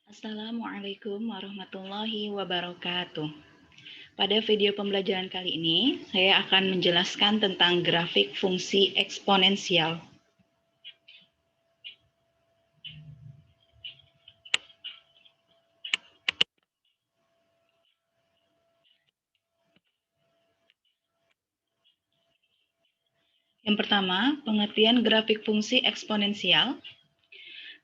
Assalamualaikum warahmatullahi wabarakatuh. Pada video pembelajaran kali ini, saya akan menjelaskan tentang grafik fungsi eksponensial. Yang pertama, pengertian grafik fungsi eksponensial.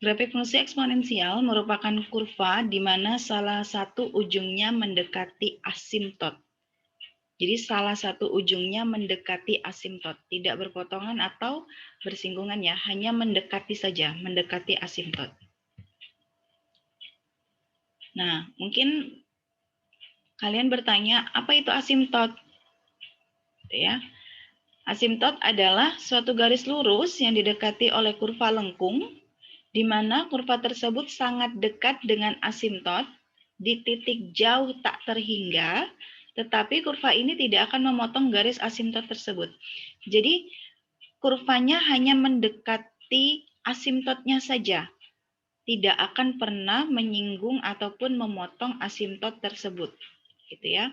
Grafik fungsi eksponensial merupakan kurva di mana salah satu ujungnya mendekati asimtot. Jadi salah satu ujungnya mendekati asimtot, tidak berpotongan atau bersinggungan ya, hanya mendekati saja, mendekati asimtot. Nah, mungkin kalian bertanya, apa itu asimtot? Ya. Asimtot adalah suatu garis lurus yang didekati oleh kurva lengkung, di mana kurva tersebut sangat dekat dengan asimtot di titik jauh tak terhingga, tetapi kurva ini tidak akan memotong garis asimtot tersebut. Jadi, kurvanya hanya mendekati asimtotnya saja, tidak akan pernah menyinggung ataupun memotong asimtot tersebut. Gitu ya.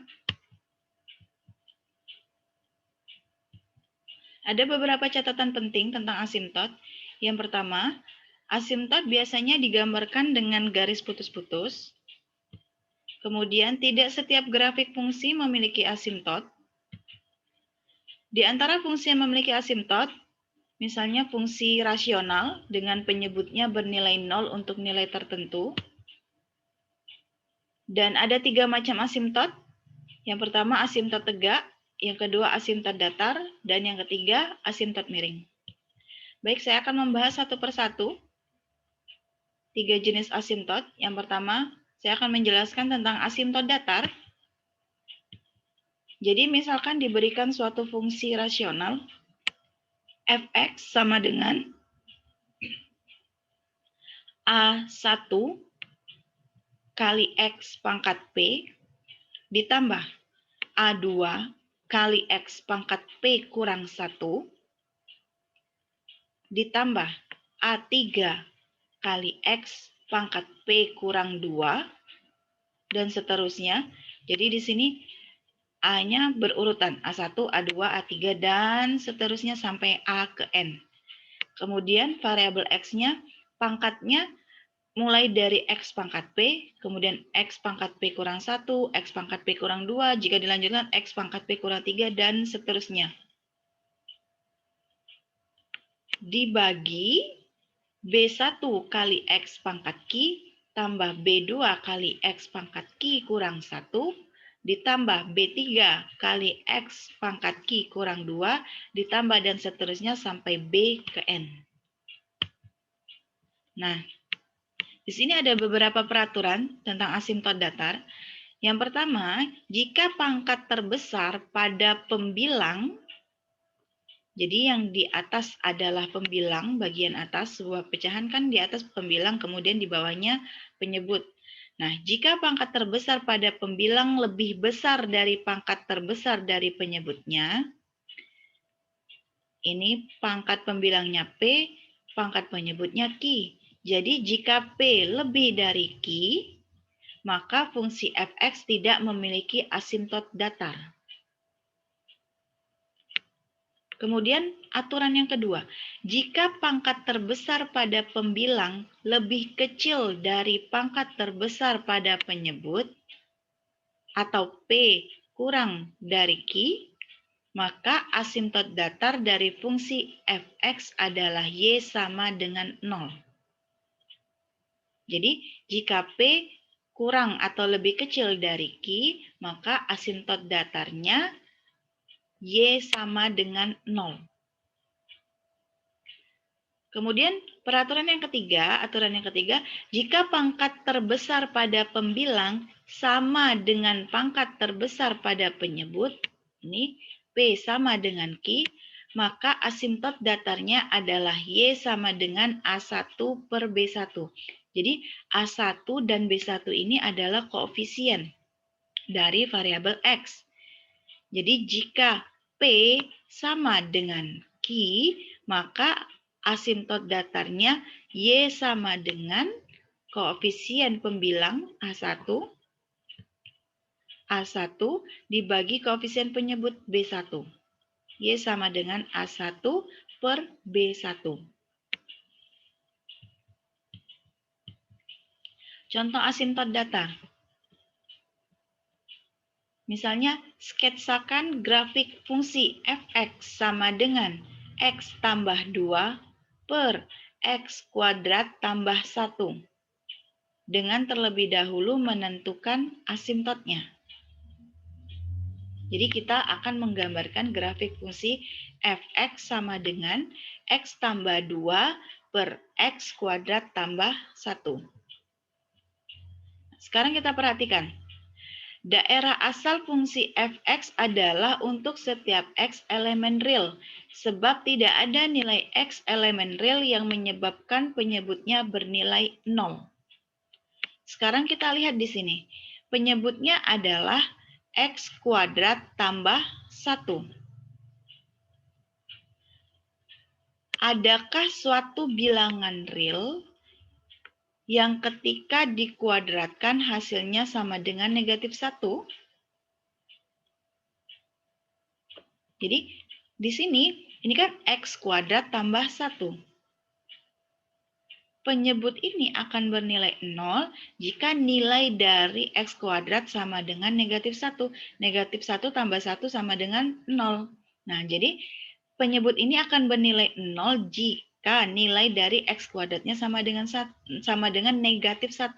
Ada beberapa catatan penting tentang asimtot. Yang pertama, asimtot biasanya digambarkan dengan garis putus-putus. Kemudian, tidak setiap grafik fungsi memiliki asimtot. Di antara fungsi yang memiliki asimtot, misalnya fungsi rasional dengan penyebutnya bernilai 0 untuk nilai tertentu. Dan ada 3 macam asimtot. Yang pertama asimtot tegak, yang kedua asimtot datar, dan yang ketiga asimtot miring. Baik, saya akan membahas satu persatu 3 jenis asimtot. Yang pertama, saya akan menjelaskan tentang asimtot datar. Jadi misalkan diberikan suatu fungsi rasional, fx sama dengan A1 kali X pangkat P ditambah A2 kali X pangkat P kurang 1 ditambah A3 kali X pangkat P kurang 2 dan seterusnya. Jadi di sini A-nya berurutan A1, A2, A3 dan seterusnya sampai A ke N. Kemudian variabel X-nya pangkatnya mulai dari X pangkat P, kemudian X pangkat P kurang 1, X pangkat P kurang 2, jika dilanjutkan X pangkat P kurang 3, dan seterusnya. Dibagi B1 kali X pangkat Q tambah B2 kali X pangkat Q kurang 1, ditambah B3 kali X pangkat Q kurang 2, ditambah dan seterusnya sampai B ke N. Nah, di sini ada beberapa peraturan tentang asimtot datar. Yang pertama, jika pangkat terbesar pada pembilang, jadi yang di atas adalah pembilang, bagian atas, sebuah pecahan kan di atas pembilang, kemudian di bawahnya penyebut. Nah, jika pangkat terbesar pada pembilang lebih besar dari pangkat terbesar dari penyebutnya, ini pangkat pembilangnya P, pangkat penyebutnya Q. Jadi jika P lebih dari Q, maka fungsi fx tidak memiliki asimtot datar. Kemudian aturan yang kedua, jika pangkat terbesar pada pembilang lebih kecil dari pangkat terbesar pada penyebut, atau P kurang dari Q, maka asimtot datar dari fungsi fx adalah y sama dengan 0. Jadi, jika P kurang atau lebih kecil dari Q, maka asimtot datarnya Y sama dengan 0. Kemudian, aturan yang ketiga, jika pangkat terbesar pada pembilang sama dengan pangkat terbesar pada penyebut, ini P sama dengan Q, maka asimtot datarnya adalah Y sama dengan A1 per B1. Jadi A1 dan B1 ini adalah koefisien dari variabel X. Jadi jika P sama dengan Q, maka asimtot datarnya Y sama dengan koefisien pembilang A1 dibagi koefisien penyebut B1. Y sama dengan A1 per B1. Contoh asimtot datar. Misalnya, sketsakan grafik fungsi f(x) sama dengan x tambah 2 per x kuadrat tambah 1. Dengan terlebih dahulu menentukan asimtotnya. Jadi kita akan menggambarkan grafik fungsi f(x) sama dengan x tambah 2 per x kuadrat tambah 1. Sekarang kita perhatikan. Daerah asal fungsi f(x) adalah untuk setiap x elemen real, sebab tidak ada nilai x elemen real yang menyebabkan penyebutnya bernilai 0. Sekarang kita lihat di sini. Penyebutnya adalah x kuadrat tambah 1. Adakah suatu bilangan real yang ketika dikuadratkan hasilnya sama dengan negatif 1? Jadi, di sini, ini kan x kuadrat tambah 1. Penyebut ini akan bernilai 0 jika nilai dari x kuadrat sama dengan negatif 1. Negatif 1 tambah 1 sama dengan 0. Nah, jadi penyebut ini akan bernilai 0 jika nilai dari x kuadratnya sama dengan negatif 1.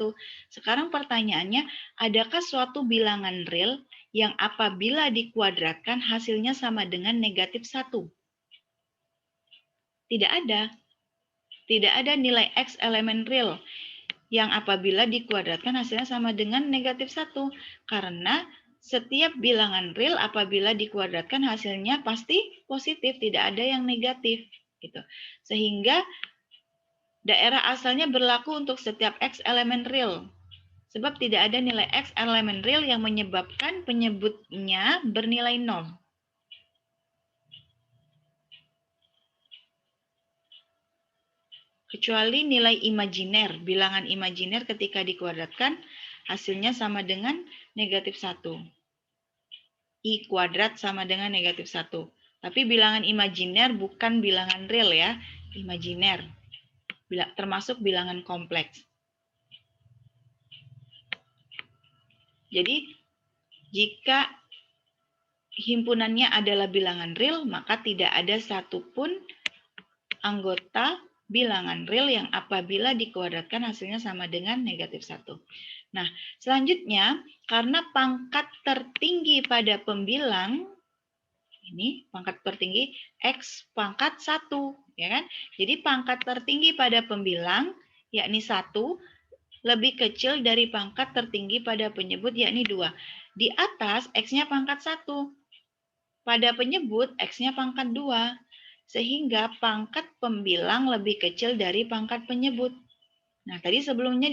Sekarang pertanyaannya, adakah suatu bilangan real yang apabila dikuadratkan hasilnya sama dengan negatif 1? Tidak ada. Tidak ada nilai x elemen real yang apabila dikuadratkan hasilnya sama dengan negatif 1. Karena setiap bilangan real apabila dikuadratkan hasilnya pasti positif, tidak ada yang negatif. Gitu. Sehingga daerah asalnya berlaku untuk setiap x elemen real. Sebab tidak ada nilai x elemen real yang menyebabkan penyebutnya bernilai 0. Kecuali nilai imajiner, bilangan imajiner ketika dikuadratkan hasilnya sama dengan negatif 1. I kuadrat sama dengan negatif 1. Tapi bilangan imajiner bukan bilangan real ya, imajiner. Termasuk bilangan kompleks. Jadi, jika himpunannya adalah bilangan real, maka tidak ada satupun anggota bilangan real yang apabila dikuadratkan hasilnya sama dengan negatif 1. Nah, selanjutnya, karena pangkat tertinggi pada pembilang, ini pangkat tertinggi X pangkat 1, ya kan? Jadi pangkat tertinggi pada pembilang, yakni 1, lebih kecil dari pangkat tertinggi pada penyebut, yakni 2. Di atas, X-nya pangkat 1. Pada penyebut, X-nya pangkat 2. Sehingga pangkat pembilang lebih kecil dari pangkat penyebut. Nah, tadi sebelumnya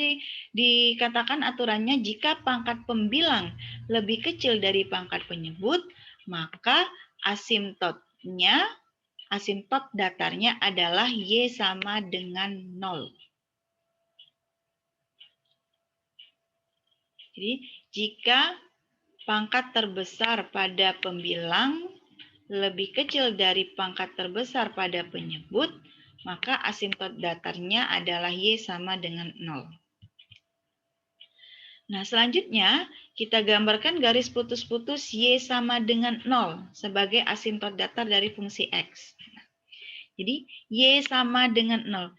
dikatakan aturannya jika pangkat pembilang lebih kecil dari pangkat penyebut, maka asimtot datarnya adalah Y sama dengan 0. Jadi, jika pangkat terbesar pada pembilang lebih kecil dari pangkat terbesar pada penyebut, maka asimtot datarnya adalah Y sama dengan 0. Nah, selanjutnya kita gambarkan garis putus-putus Y sama dengan 0 sebagai asimtot datar dari fungsi X. Jadi, Y sama dengan 0.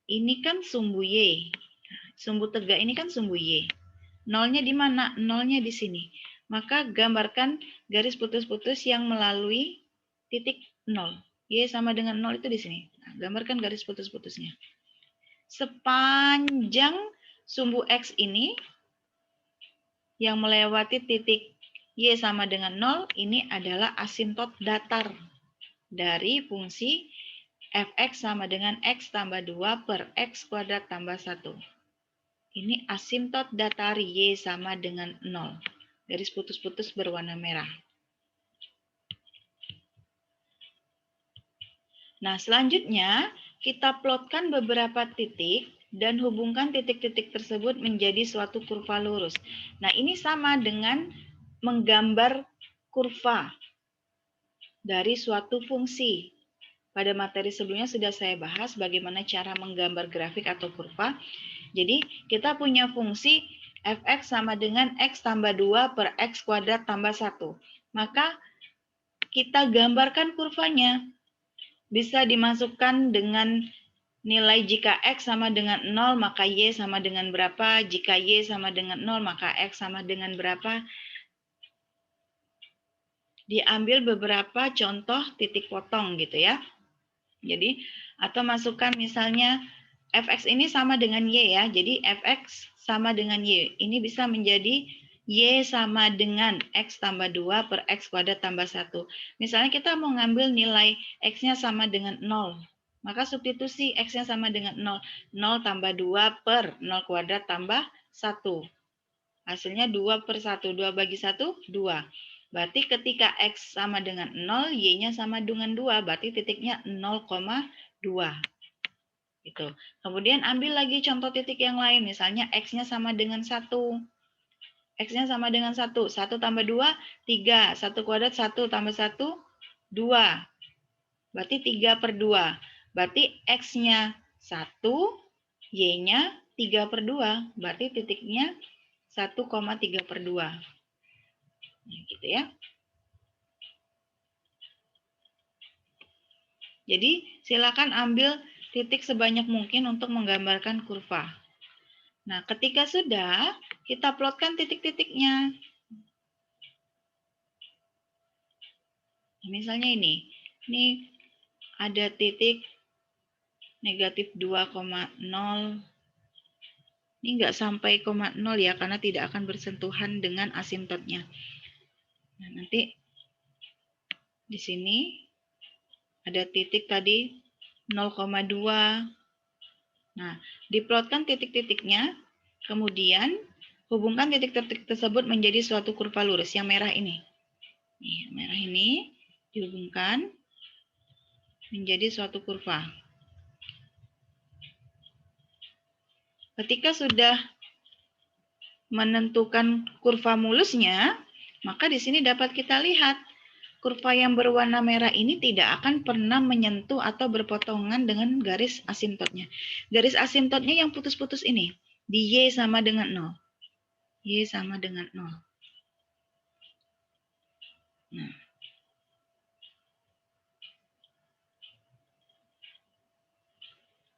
Ini kan sumbu Y. Sumbu tegak ini kan sumbu Y. 0-nya di mana? 0-nya di sini. Maka gambarkan garis putus-putus yang melalui titik 0. Y sama dengan 0 itu di sini. Nah, gambarkan garis putus-putusnya. Sepanjang sumbu X ini yang melewati titik Y sama dengan 0, ini adalah asimtot datar dari fungsi f(x) sama dengan x tambah 2 per x kuadrat tambah 1. Ini asimtot datar Y sama dengan 0. Garis putus-putus berwarna merah. Nah, selanjutnya kita plotkan beberapa titik dan hubungkan titik-titik tersebut menjadi suatu kurva lurus. Nah, ini sama dengan menggambar kurva dari suatu fungsi. Pada materi sebelumnya sudah saya bahas bagaimana cara menggambar grafik atau kurva. Jadi, kita punya fungsi fx sama dengan x tambah 2 per x kuadrat tambah 1. Maka, kita gambarkan kurvanya. Bisa dimasukkan dengan nilai jika x sama dengan 0, maka y sama dengan berapa. Jika y sama dengan 0, maka x sama dengan berapa. Diambil beberapa contoh titik potong gitu ya. Jadi, atau masukkan misalnya fx ini sama dengan y ya. Jadi, fx sama dengan y. Ini bisa menjadi y sama dengan x tambah 2 per x kuadrat tambah 1. Misalnya kita mau ngambil nilai x-nya sama dengan 0. Maka substitusi x-nya sama dengan 0. 0 tambah 2 per 0 kuadrat tambah 1. Hasilnya 2 per 1. 2 bagi 1, 2. Berarti ketika X sama dengan 0, Y-nya sama dengan 2. Berarti titiknya 0,2. Gitu. Kemudian ambil lagi contoh titik yang lain. Misalnya X-nya sama dengan 1. X-nya sama dengan 1. 1 tambah 2, 3. 1 kuadrat, 1 tambah 1, 2. Berarti 3 per 2. Berarti X-nya 1, Y-nya 3 per 2. Berarti titiknya 1,3 per 2. Nah, gitu ya. Jadi, silakan ambil titik sebanyak mungkin untuk menggambarkan kurva. Nah, ketika sudah, kita plotkan titik-titiknya. Misalnya ini ada titik negatif 2,0. Ini nggak sampai 0 ya, karena tidak akan bersentuhan dengan asimptotnya. Nah, nanti di sini ada titik tadi 0,2. Nah, diplotkan titik-titiknya, kemudian hubungkan titik-titik tersebut menjadi suatu kurva lurus yang merah ini. Nih, merah ini dihubungkan menjadi suatu kurva. Ketika sudah menentukan kurva mulusnya, maka di sini dapat kita lihat kurva yang berwarna merah ini tidak akan pernah menyentuh atau berpotongan dengan garis asimptotnya. Garis asimptotnya yang putus-putus ini, di Y sama dengan 0. Y sama dengan 0. Nah.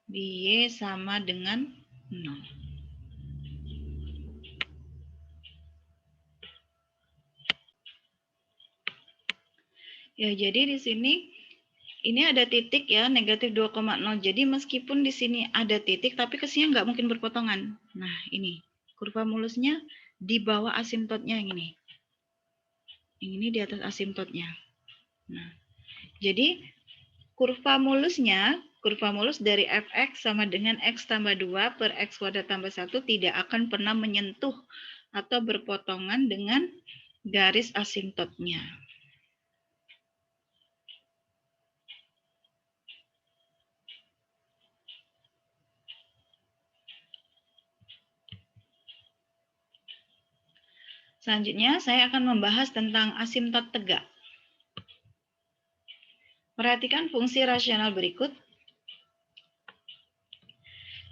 Di Y sama dengan 0. Ya, jadi di sini ini ada titik ya, negatif 2,0. Jadi meskipun di sini ada titik, tapi kesini nggak mungkin berpotongan. Nah, ini kurva mulusnya di bawah asimptotnya yang ini. Yang ini di atas asimptotnya. Nah, jadi kurva mulus dari fx sama dengan x tambah 2 per x kuadrat tambah 1 tidak akan pernah menyentuh atau berpotongan dengan garis asimptotnya. Selanjutnya, saya akan membahas tentang asimptot tegak. Perhatikan fungsi rasional berikut.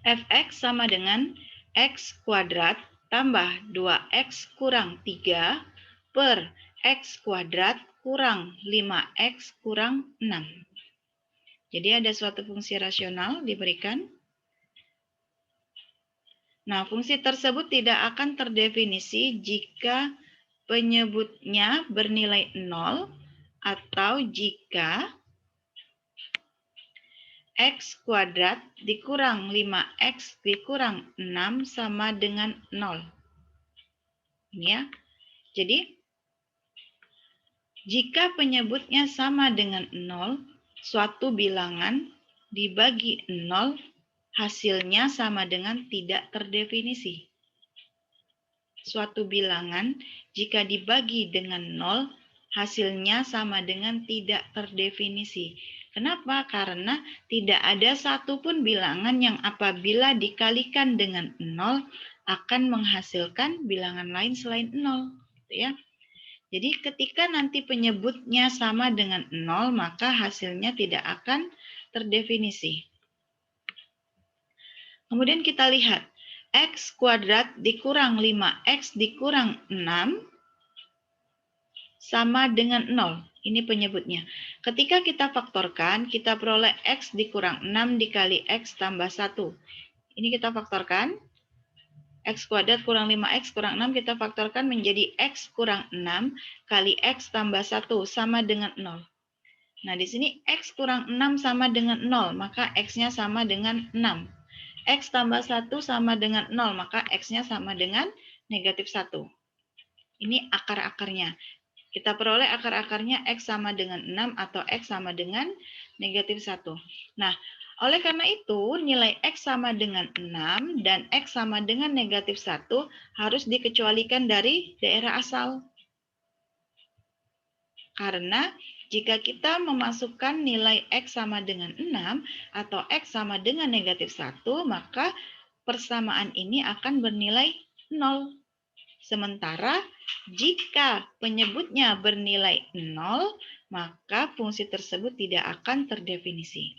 Fx sama dengan x kuadrat tambah 2x kurang 3 per x kuadrat kurang 5x kurang 6. Jadi ada suatu fungsi rasional diberikan. Nah, fungsi tersebut tidak akan terdefinisi jika penyebutnya bernilai 0 atau jika x kuadrat dikurang 5x dikurang 6 sama dengan 0. Ini ya. Jadi, jika penyebutnya sama dengan 0, suatu bilangan dibagi 0, hasilnya sama dengan tidak terdefinisi. Suatu bilangan jika dibagi dengan 0, hasilnya sama dengan tidak terdefinisi. Kenapa? Karena tidak ada satupun bilangan yang apabila dikalikan dengan 0 akan menghasilkan bilangan lain selain 0. Gitu ya. Jadi ketika nanti penyebutnya sama dengan 0, maka hasilnya tidak akan terdefinisi. Kemudian kita lihat, x kuadrat dikurang 5x dikurang 6 sama dengan 0. Ini penyebutnya. Ketika kita faktorkan, kita peroleh x dikurang 6 dikali x tambah 1. Ini kita faktorkan. X kuadrat kurang 5x kurang 6 kita faktorkan menjadi x kurang 6 kali x tambah 1 sama dengan 0. Nah, di sini x kurang 6 sama dengan 0, maka x-nya sama dengan 6. X tambah 1 sama dengan 0, maka x-nya sama dengan negatif 1. Ini akar-akarnya. Kita peroleh akar-akarnya x sama dengan 6 atau x sama dengan negatif 1. Nah, oleh karena itu nilai x sama dengan 6 dan x sama dengan negatif 1 harus dikecualikan dari daerah asal. Karena jika kita memasukkan nilai x sama dengan 6 atau x sama dengan negatif 1, maka persamaan ini akan bernilai 0. Sementara jika penyebutnya bernilai 0, maka fungsi tersebut tidak akan terdefinisi.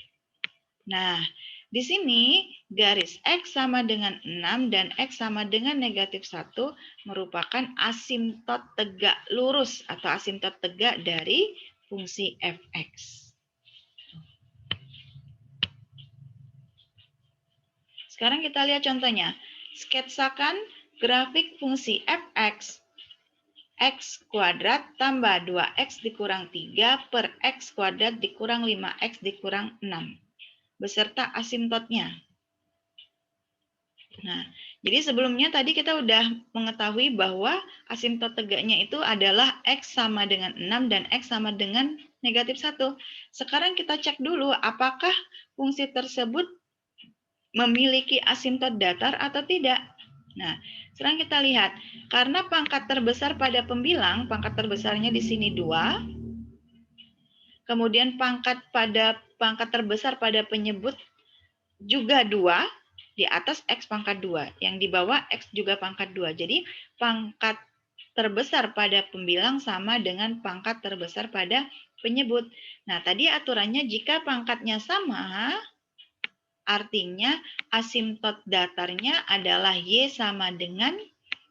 Nah, di sini garis x sama dengan 6 dan x sama dengan negatif 1 merupakan asimtot tegak lurus atau asimtot tegak dari fungsi fx. Sekarang kita lihat contohnya. Sketsakan grafik fungsi fx x kuadrat tambah 2x dikurang 3 per x kuadrat dikurang 5x dikurang 6 beserta asimptotnya. Nah, jadi sebelumnya tadi kita udah mengetahui bahwa asimptot tegaknya itu adalah x sama dengan 6 dan x sama dengan negatif 1. Sekarang kita cek dulu apakah fungsi tersebut memiliki asimptot datar atau tidak. Nah, sekarang kita lihat, karena pangkat terbesar pada pembilang, pangkat terbesarnya di sini 2, kemudian pangkat terbesar pada penyebut juga 2, di atas x pangkat 2, yang di bawah x juga pangkat 2. Jadi, pangkat terbesar pada pembilang sama dengan pangkat terbesar pada penyebut. Nah, tadi aturannya jika pangkatnya sama, artinya asimptot datarnya adalah Y sama dengan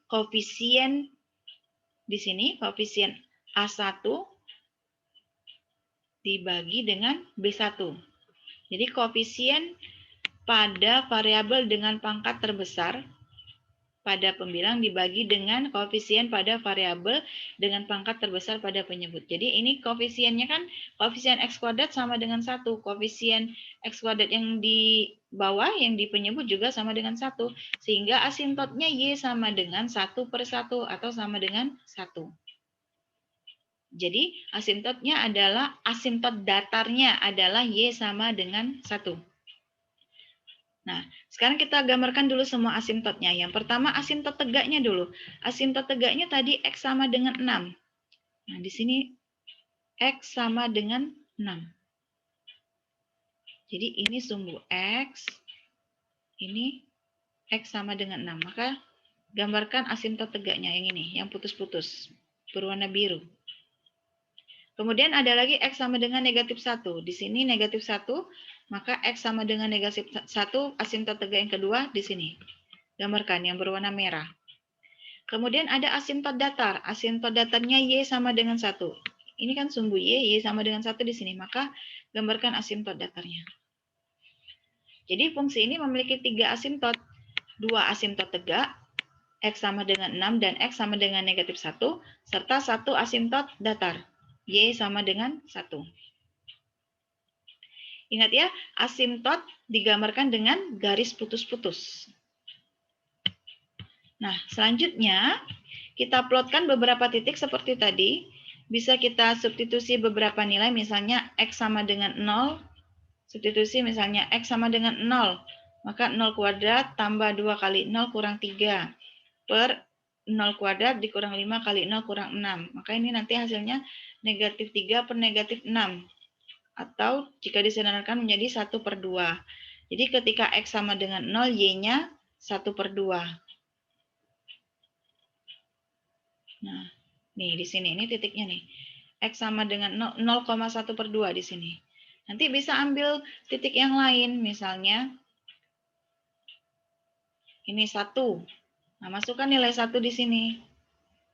koefisien di sini, koefisien A1 dibagi dengan B1. Jadi koefisien pada variabel dengan pangkat terbesar pada pembilang dibagi dengan koefisien pada variabel dengan pangkat terbesar pada penyebut. Jadi ini koefisiennya kan koefisien x kuadrat sama dengan 1. Koefisien x kuadrat yang di bawah yang di penyebut juga sama dengan 1. Sehingga asimptotnya Y sama dengan 1 per 1 atau sama dengan 1. Jadi asimptotnya adalah asimptot datarnya adalah Y sama dengan 1. Nah, sekarang kita gambarkan dulu semua asimptotnya. Yang pertama asimptot tegaknya dulu. Asimptot tegaknya tadi X sama dengan 6. Nah, di sini X sama dengan 6. Jadi ini sumbu X, ini X sama dengan 6. Maka gambarkan asimptot tegaknya yang ini, yang putus-putus, berwarna biru. Kemudian ada lagi X sama dengan negatif 1. Di sini negatif 1, maka X sama dengan negatif 1, asimptot tegak yang kedua di sini. Gambarkan yang berwarna merah. Kemudian ada asimptot datar. Asimptot datarnya Y sama dengan 1. Ini kan sumbu Y sama dengan 1 di sini. Maka gambarkan asimptot datarnya. Jadi fungsi ini memiliki 3 asimptot. 2 asimptot tegak, X sama dengan 6 dan X sama dengan negatif 1, serta 1 asimptot datar. Y sama dengan 1. Ingat ya, asimptot digambarkan dengan garis putus-putus. Nah, selanjutnya kita plotkan beberapa titik seperti tadi. Bisa kita substitusi beberapa nilai, misalnya X sama dengan 0. Substitusi misalnya X sama dengan 0. Maka 0 kuadrat tambah 2 kali 0 kurang 3. Per 0 kuadrat dikurang 5 kali 0 kurang 6. Maka ini nanti hasilnya negatif 3 per negatif 6. atau jika disederhanakan menjadi 1/2. Jadi ketika X sama dengan 0, Y-nya 1/2. Nah, nih di sini, ini titiknya nih. X sama dengan 0,1/2 di sini. Nanti bisa ambil titik yang lain, misalnya ini 1. Nah, masukkan nilai 1 di sini.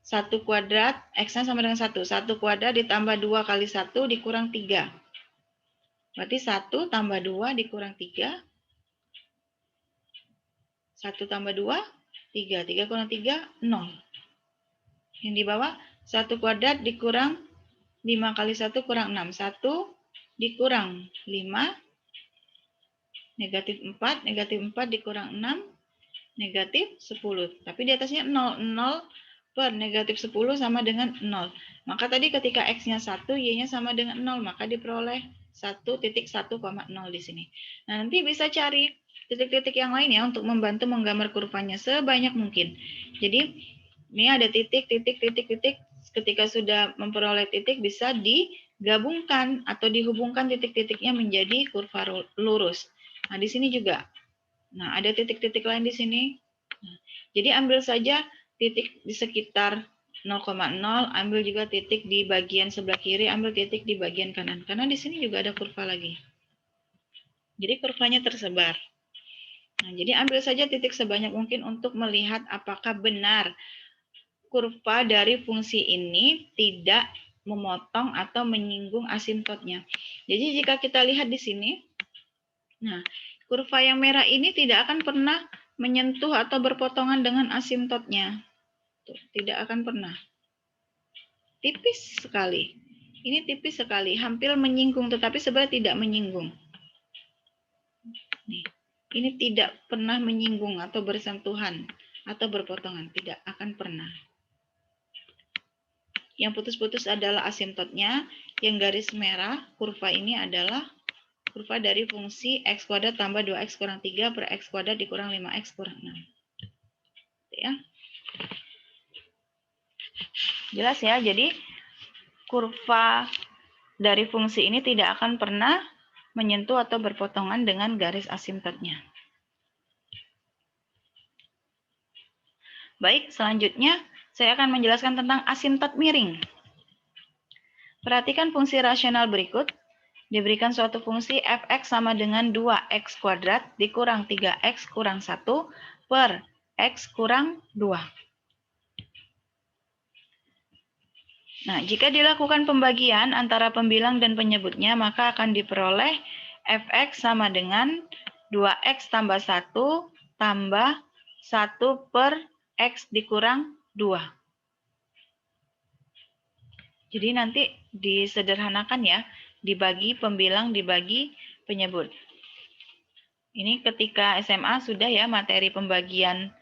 1 kuadrat, X-nya sama dengan 1. 1 kuadrat ditambah 2 kali 1 dikurang 3. Berarti 1 tambah 2 dikurang 3. 1 tambah 2, 3. 3 kurang 3, 0. Yang di bawah, 1 kuadrat dikurang 5 kali 1 kurang 6. 1 dikurang 5, negatif 4. Negatif 4 dikurang 6, negatif 10. Tapi di atasnya 0. 0 per negatif 10 sama dengan 0. Maka tadi ketika X-nya 1, Y-nya sama dengan 0. Maka diperoleh 1.1,0 di sini. Nah, nanti bisa cari titik-titik yang lain ya untuk membantu menggambar kurvanya sebanyak mungkin. Jadi, ini ada titik. Ketika sudah memperoleh titik, bisa digabungkan atau dihubungkan titik-titiknya menjadi kurva lurus. Nah, di sini juga. Nah, ada titik-titik lain di sini. Nah, jadi ambil saja titik di sekitar 0,0, ambil juga titik di bagian sebelah kiri, ambil titik di bagian kanan. Karena di sini juga ada kurva lagi. Jadi kurvanya tersebar. Nah, jadi ambil saja titik sebanyak mungkin untuk melihat apakah benar kurva dari fungsi ini tidak memotong atau menyinggung asimptotnya. Jadi jika kita lihat di sini, nah, kurva yang merah ini tidak akan pernah menyentuh atau berpotongan dengan asimptotnya. Tuh, tidak akan pernah. Tipis sekali. Ini tipis sekali, hampir menyinggung, tetapi sebenarnya tidak menyinggung. Nih, ini tidak pernah menyinggung atau bersentuhan atau berpotongan, tidak akan pernah. Yang putus-putus adalah asimptotnya, yang garis merah kurva ini adalah kurva dari fungsi X kuadrat tambah 2X kurang 3 per X kuadrat dikurang 5X kurang 6. Ya. Jelas ya, jadi kurva dari fungsi ini tidak akan pernah menyentuh atau berpotongan dengan garis asimptotnya. Baik, selanjutnya saya akan menjelaskan tentang asimptot miring. Perhatikan fungsi rasional berikut. Diberikan suatu fungsi f(x) sama dengan 2x kuadrat dikurang 3x kurang 1 per x kurang 2. Nah, jika dilakukan pembagian antara pembilang dan penyebutnya, maka akan diperoleh f(x) sama dengan 2x tambah 1 tambah 1 per x dikurang 2. Jadi nanti disederhanakan ya, dibagi pembilang, dibagi penyebut. Ini ketika SMA sudah ya materi pembagian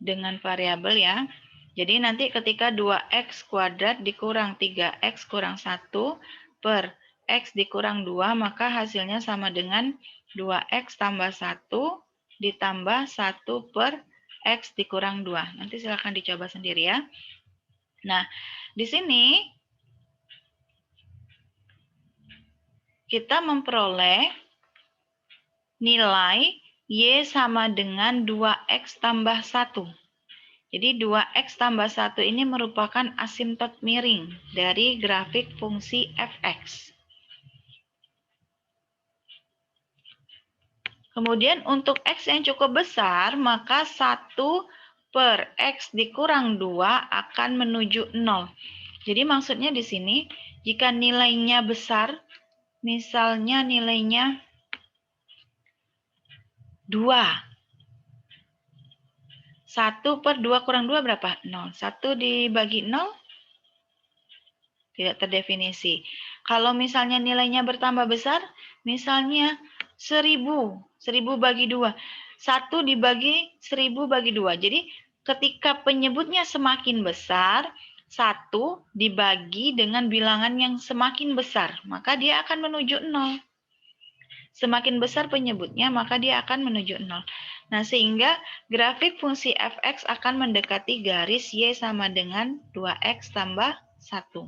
dengan variabel ya. Jadi nanti ketika 2x kuadrat dikurang 3x kurang 1 per x dikurang 2, maka hasilnya sama dengan 2x tambah 1 ditambah 1 per x dikurang 2. Nanti silakan dicoba sendiri ya. Nah, di sini kita memperoleh nilai Y sama dengan 2x tambah 1. Jadi 2x tambah 1 ini merupakan asimptot miring dari grafik fungsi f(x). Kemudian untuk x yang cukup besar, maka 1 per x dikurang 2 akan menuju 0. Jadi maksudnya di sini, jika nilainya besar, misalnya nilainya 2. 1 per 2 kurang 2 berapa? 0. 1 dibagi 0? Tidak terdefinisi. Kalau misalnya nilainya bertambah besar, misalnya 1000. 1000 bagi 2. 1 dibagi 1000 bagi 2. Jadi ketika penyebutnya semakin besar, 1 dibagi dengan bilangan yang semakin besar, maka dia akan menuju 0. Semakin besar penyebutnya, maka dia akan menuju 0. Nah, sehingga grafik fungsi f(x) akan mendekati garis Y sama dengan 2x tambah 1.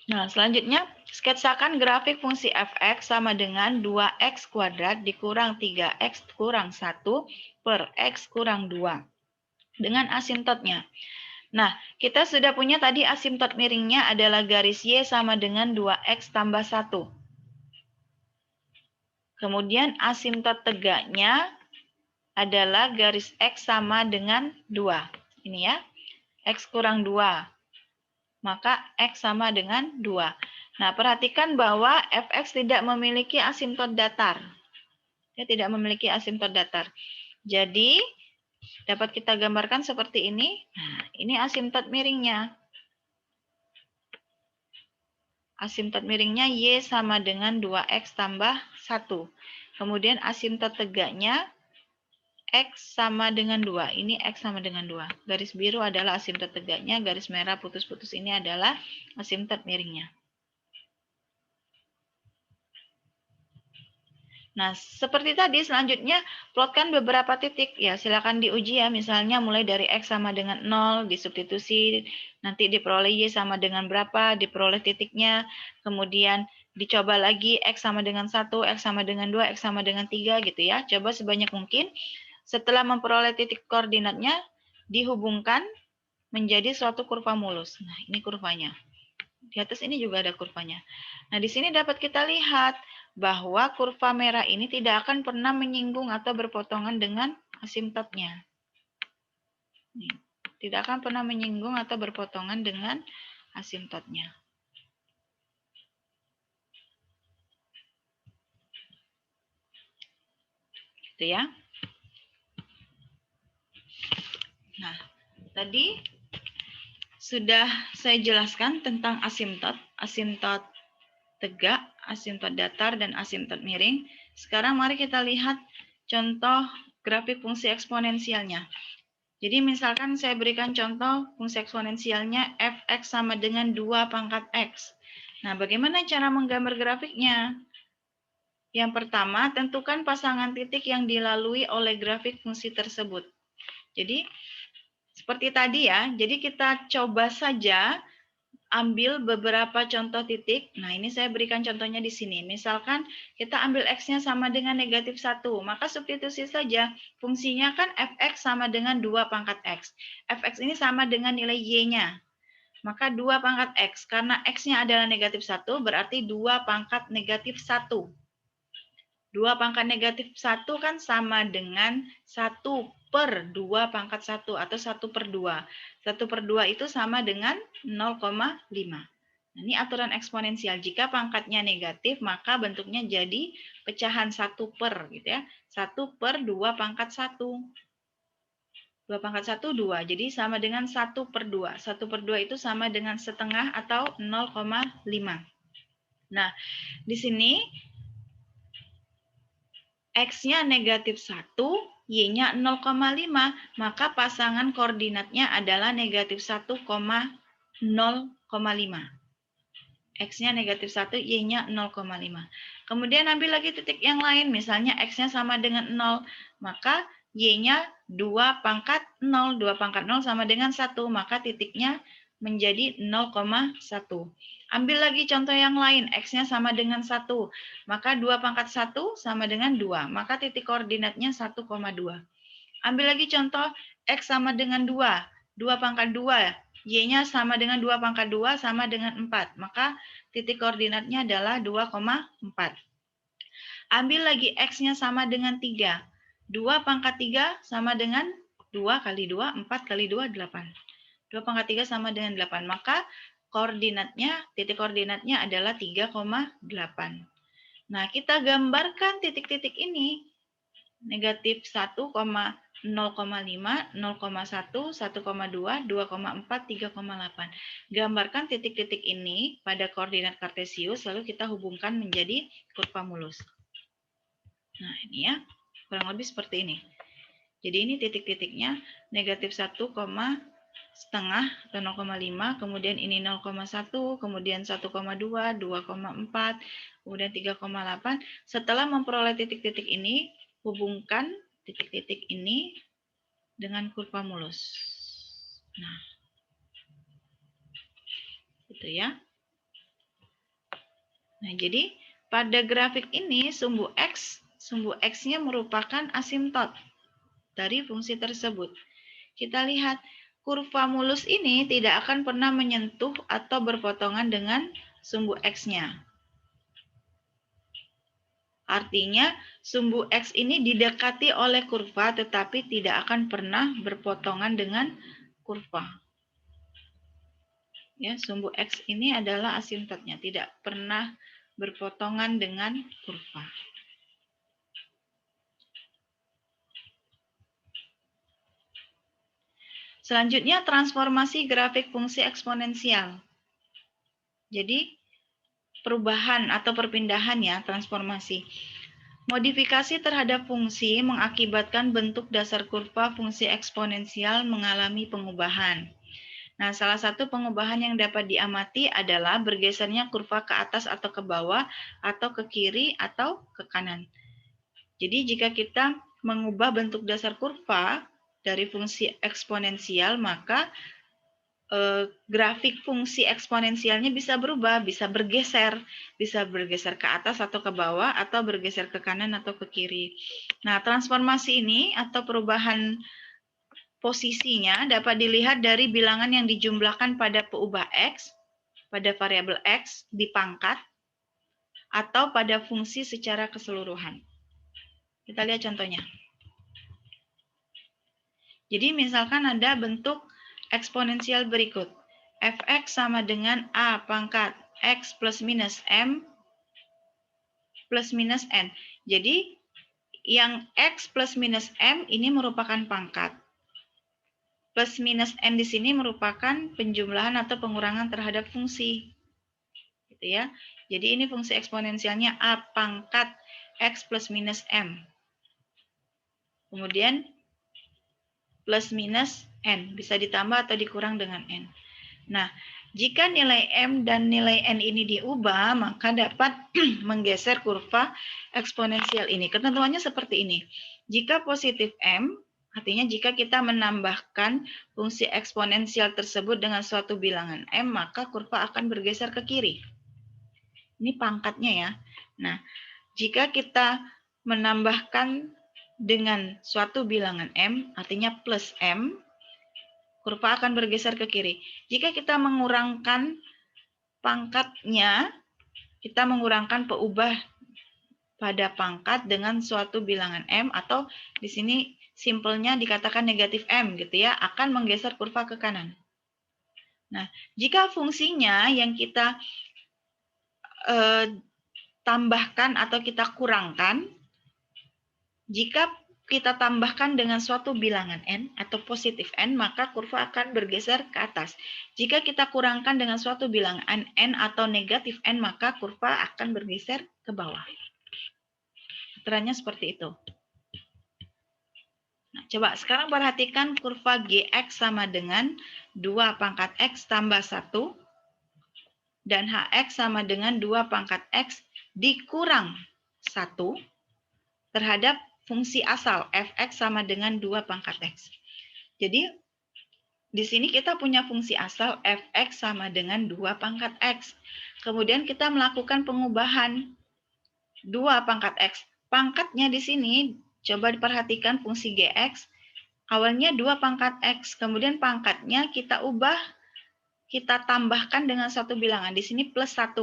Nah, selanjutnya sketsakan grafik fungsi f(x) sama dengan 2x kuadrat dikurang 3x kurang 1 per x kurang 2 dengan asimptotnya. Nah, kita sudah punya tadi asimptot miringnya adalah garis y sama dengan 2x tambah 1. Kemudian asimptot tegaknya adalah garis x sama dengan 2. Ini ya, x kurang 2. Maka x sama dengan 2. Nah, perhatikan bahwa fx tidak memiliki asimptot datar. Dia tidak memiliki asimptot datar. Jadi, dapat kita gambarkan seperti ini. Nah, ini asimptot miringnya. Asimptot miringnya y sama dengan 2x tambah 1. Kemudian asimptot tegaknya x sama dengan 2. Ini x sama dengan 2. Garis biru adalah asimptot tegaknya, garis merah putus-putus ini adalah asimptot miringnya. Nah, seperti tadi selanjutnya plotkan beberapa titik. Ya, silakan diuji ya. Misalnya mulai dari x sama dengan 0, disubstitusi, nanti diperoleh y sama dengan berapa, diperoleh titiknya, kemudian dicoba lagi x sama dengan 1, x sama dengan 2, x sama dengan 3 gitu ya. Coba sebanyak mungkin. Setelah memperoleh titik koordinatnya, dihubungkan menjadi suatu kurva mulus. Nah, ini kurvanya. Di atas ini juga ada kurvanya. Nah, di sini dapat kita lihat bahwa kurva merah ini tidak akan pernah menyinggung atau berpotongan dengan asimptotnya. Tidak akan pernah menyinggung atau berpotongan dengan asimptotnya. Gitu ya. Nah, tadi sudah saya jelaskan tentang asimptot, asimptot tegak, asimptot datar, dan asimptot miring. Sekarang mari kita lihat contoh grafik fungsi eksponensialnya. Jadi misalkan saya berikan contoh fungsi eksponensialnya f(x) sama dengan 2 pangkat x. Nah, bagaimana cara menggambar grafiknya? Yang pertama, tentukan pasangan titik yang dilalui oleh grafik fungsi tersebut. Jadi, seperti tadi ya, jadi kita coba saja ambil beberapa contoh titik. Nah, ini saya berikan contohnya di sini. Misalkan kita ambil x-nya sama dengan negatif 1, maka substitusi saja. Fungsinya kan f(x) sama dengan 2 pangkat x. Fx ini sama dengan nilai y-nya. Maka 2 pangkat x. Karena x-nya adalah negatif 1, berarti 2 pangkat negatif 1. 2 pangkat negatif 1 kan sama dengan 1 per 2 pangkat 1 atau 1 per 2. 1 per 2 itu sama dengan 0,5. Nah, ini aturan eksponensial. Jika pangkatnya negatif, maka bentuknya jadi pecahan 1 per. Gitu ya. 1 per 2 pangkat 1. 2 pangkat 1, 2. Jadi sama dengan 1 per 2. 1 per 2 itu sama dengan setengah atau 0,5. Nah, di sini x-nya negatif 1, y-nya 0,5, maka pasangan koordinatnya adalah negatif 1,0,5. X-nya negatif 1, y-nya 0,5. Kemudian ambil lagi titik yang lain, misalnya x-nya sama dengan 0, maka y-nya 2 pangkat 0. 2 pangkat 0 sama dengan 1, maka titiknya menjadi 0,1. Ambil lagi contoh yang lain, x-nya sama dengan 1, maka 2 pangkat 1 sama dengan 2, maka titik koordinatnya 1,2. Ambil lagi contoh x sama dengan 2, 2 pangkat 2, y-nya sama dengan 2 pangkat 2 sama dengan 4, maka titik koordinatnya adalah 2,4. Ambil lagi x-nya sama dengan 3, 2 pangkat 3 sama dengan 2 kali 2, 4 kali 2, 8. 2 pangkat 3 sama dengan 8, maka koordinatnya, titik koordinatnya adalah 3,8. Nah, kita gambarkan titik-titik ini. Negatif 1, 0,5, 0,1, 1,2, 2,4, 3,8. Gambarkan titik-titik ini pada koordinat kartesius, lalu kita hubungkan menjadi kurva mulus. Nah, ini ya, kurang lebih seperti ini. Jadi ini titik-titiknya negatif 1, setengah atau 0,5, kemudian ini 0,1, kemudian 1,2, 2,4, kemudian 3,8. Setelah memperoleh titik-titik ini, hubungkan titik-titik ini dengan kurva mulus. Nah, gitu ya. Nah, jadi pada grafik ini sumbu X-nya merupakan asimtot dari fungsi tersebut. Kita lihat kurva mulus ini tidak akan pernah menyentuh atau berpotongan dengan sumbu X-nya. Artinya sumbu X ini didekati oleh kurva tetapi tidak akan pernah berpotongan dengan kurva. Ya, sumbu X ini adalah asimtotnya, tidak pernah berpotongan dengan kurva. Selanjutnya transformasi grafik fungsi eksponensial. Jadi perubahan atau perpindahan ya, transformasi. Modifikasi terhadap fungsi mengakibatkan bentuk dasar kurva fungsi eksponensial mengalami pengubahan. Nah, salah satu pengubahan yang dapat diamati adalah bergesernya kurva ke atas atau ke bawah, atau ke kiri atau ke kanan. Jadi jika kita mengubah bentuk dasar kurva dari fungsi eksponensial, maka grafik fungsi eksponensialnya bisa berubah, bisa bergeser ke atas atau ke bawah, atau bergeser ke kanan atau ke kiri. Nah, transformasi ini atau perubahan posisinya dapat dilihat dari bilangan yang dijumlahkan pada peubah X, pada variabel X di pangkat, atau pada fungsi secara keseluruhan. Kita lihat contohnya. Jadi misalkan ada bentuk eksponensial berikut. Fx sama dengan A pangkat X plus minus M plus minus N. Jadi yang X plus minus M ini merupakan pangkat. Plus minus N di sini merupakan penjumlahan atau pengurangan terhadap fungsi. Gitu ya. Jadi ini fungsi eksponensialnya A pangkat X plus minus M. Kemudian plus minus N. Bisa ditambah atau dikurang dengan N. Nah, jika nilai M dan nilai N ini diubah, maka dapat menggeser kurva eksponensial ini. Ketentuannya seperti ini. Jika positif M, artinya jika kita menambahkan fungsi eksponensial tersebut dengan suatu bilangan M, maka kurva akan bergeser ke kiri. Ini pangkatnya ya. Nah, jika kita menambahkan dengan suatu bilangan M, artinya plus M, kurva akan bergeser ke kiri. Jika kita mengurangkan pangkatnya, kita mengurangkan peubah pada pangkat dengan suatu bilangan M, atau di sini simpelnya dikatakan negatif M gitu ya, akan menggeser kurva ke kanan. Nah, jika fungsinya yang kita tambahkan atau kita kurangkan, jika kita tambahkan dengan suatu bilangan N atau positif N, maka kurva akan bergeser ke atas. Jika kita kurangkan dengan suatu bilangan N atau negatif N, maka kurva akan bergeser ke bawah. Aturannya seperti itu. Nah, coba sekarang perhatikan kurva Gx sama dengan 2 pangkat X tambah 1, dan Hx sama dengan 2 pangkat X dikurang 1 terhadap fungsi asal fx sama dengan 2 pangkat x. Jadi di sini kita punya fungsi asal fx sama dengan 2 pangkat x. Kemudian kita melakukan pengubahan 2 pangkat x. Pangkatnya di sini coba diperhatikan fungsi gx. Awalnya 2 pangkat x, kemudian pangkatnya kita ubah, kita tambahkan dengan satu bilangan. Di sini plus 1.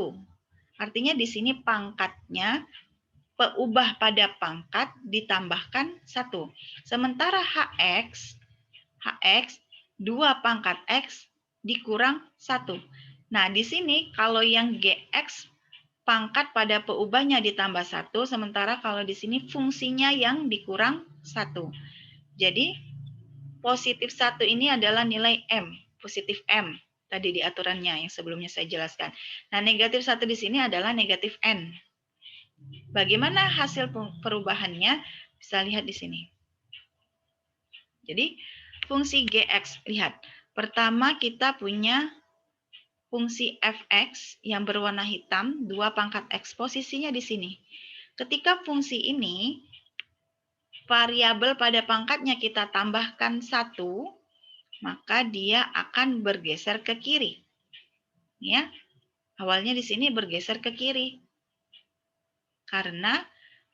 Artinya di sini pangkatnya peubah pada pangkat ditambahkan 1. Sementara Hx 2 pangkat X dikurang 1. Nah, di sini kalau yang Gx pangkat pada peubahnya ditambah 1, sementara kalau di sini fungsinya yang dikurang 1. Jadi, positif 1 ini adalah nilai M, positif M. Tadi di aturannya yang sebelumnya saya jelaskan. Nah, negatif 1 di sini adalah negatif N. Bagaimana hasil perubahannya? Bisa lihat di sini. Jadi, fungsi Gx, lihat. Pertama kita punya fungsi fx yang berwarna hitam, 2 pangkat x, posisinya di sini. Ketika fungsi ini, variabel pada pangkatnya kita tambahkan 1, maka dia akan bergeser ke kiri. Ya. Awalnya di sini bergeser ke kiri. Karena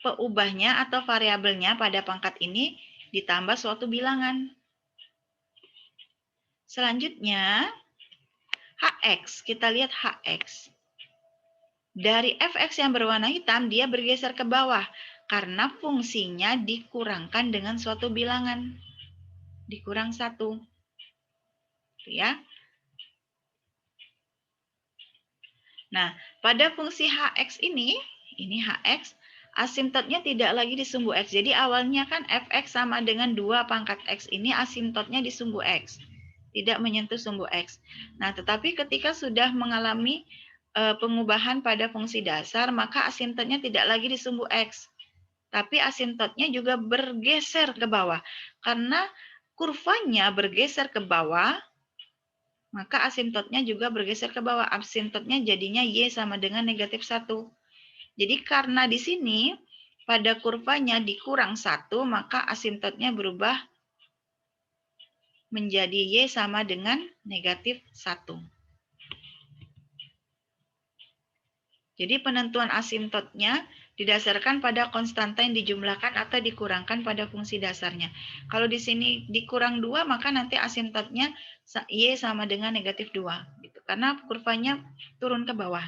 peubahnya atau variabelnya pada pangkat ini ditambah suatu bilangan. Selanjutnya, Hx. Kita lihat Hx. Dari Fx yang berwarna hitam, dia bergeser ke bawah. Karena fungsinya dikurangkan dengan suatu bilangan. Dikurang 1. Ya. Nah, pada fungsi Hx ini Hx, asimtotnya tidak lagi di sumbu X. Jadi awalnya kan Fx sama dengan 2 pangkat X ini asimtotnya di sumbu X. Tidak menyentuh sumbu X. Nah, tetapi ketika sudah mengalami pengubahan pada fungsi dasar, maka asimtotnya tidak lagi di sumbu X. Tapi asimtotnya juga bergeser ke bawah. Karena kurvanya bergeser ke bawah, maka asimtotnya juga bergeser ke bawah. Asimtotnya jadinya Y sama dengan negatif 1. Jadi karena di sini pada kurvanya dikurang 1, maka asimtotnya berubah menjadi Y sama dengan negatif 1. Jadi penentuan asimtotnya didasarkan pada konstanta yang dijumlahkan atau dikurangkan pada fungsi dasarnya. Kalau di sini dikurang 2, maka nanti asimtotnya Y sama dengan negatif 2. Gitu. Karena kurvanya turun ke bawah.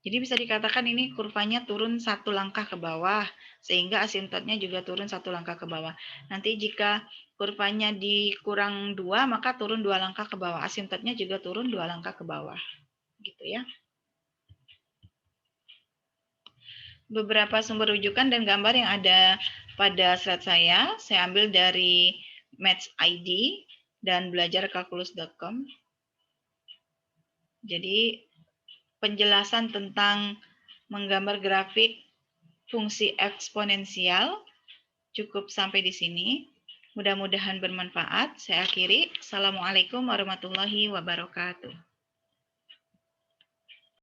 Jadi bisa dikatakan ini kurvanya turun 1 langkah ke bawah, sehingga asimtotnya juga turun 1 langkah ke bawah. Nanti jika kurvanya dikurang 2, maka turun 2 langkah ke bawah. Asimtotnya juga turun 2 langkah ke bawah. Gitu ya. Beberapa sumber rujukan dan gambar yang ada pada slide saya ambil dari Maths.id dan belajarkalkulus.com. Jadi penjelasan tentang menggambar grafik fungsi eksponensial cukup sampai di sini. Mudah-mudahan bermanfaat. Saya akhiri. Assalamualaikum warahmatullahi wabarakatuh.